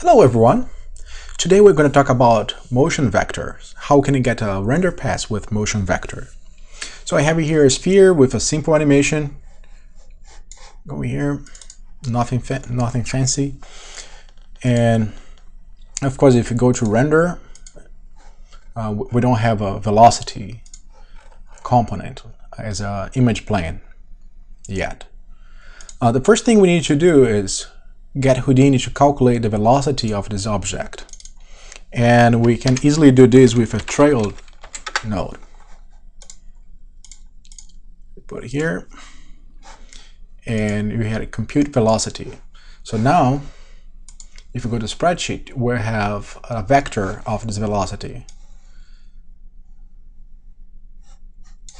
Hello everyone! Today we're going to talk about motion vectors. How can you get a render pass with motion vector? So I have here a sphere with a simple animation. Go here, nothing fancy. And of course, if you go to render, we don't have a velocity component as an image plane yet. The first thing we need to do is get Houdini to calculate the velocity of this object. And we can easily do this with a trail node. Put it here, and we had a compute velocity. So now, if you go to spreadsheet, we have a vector of this velocity.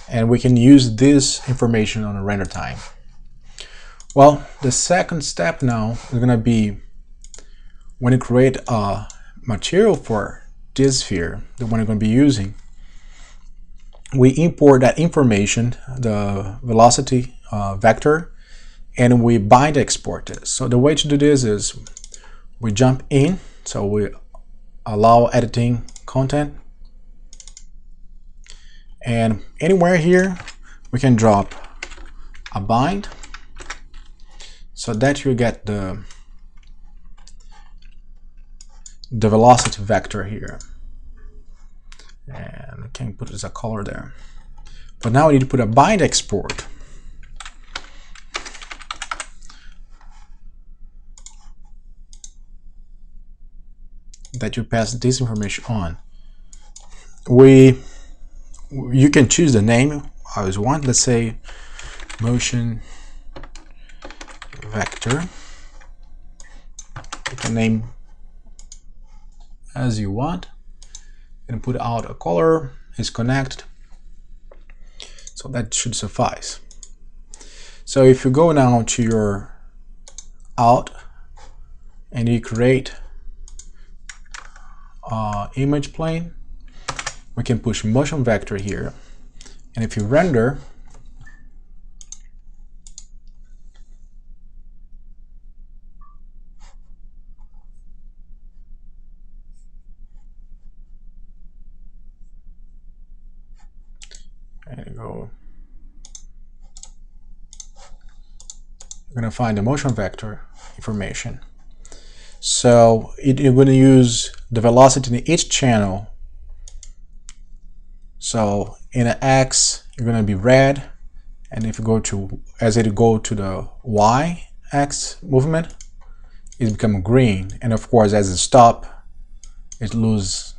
And we can use this information on a render time. Well, the second step now is going to be when you create a material for this sphere, the one you're going to be using, we import that information, the velocity vector, and we bind export it. So the way to do this is we jump in, so we allow editing content, and anywhere here we can drop a bind, so that you get the velocity vector here. And I can put it as a color there. But now we need to put a bind export. That you pass this information on. You can choose the name as you want. Let's say motion vector. You can name as you want, and put out a color is connect. So that should suffice. So if you go now to your out and you create image plane, we can push motion vector here, and if you render, there you go, you're going to find the motion vector information. So you're going to use the velocity in each channel. So in an X, you're going to be red, and if you go to, as it go to the Y X movement, it becomes green, and of course as it stop, it loses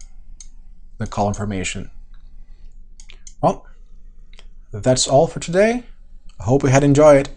the color information. Well, that's all for today. I hope you had enjoyed it.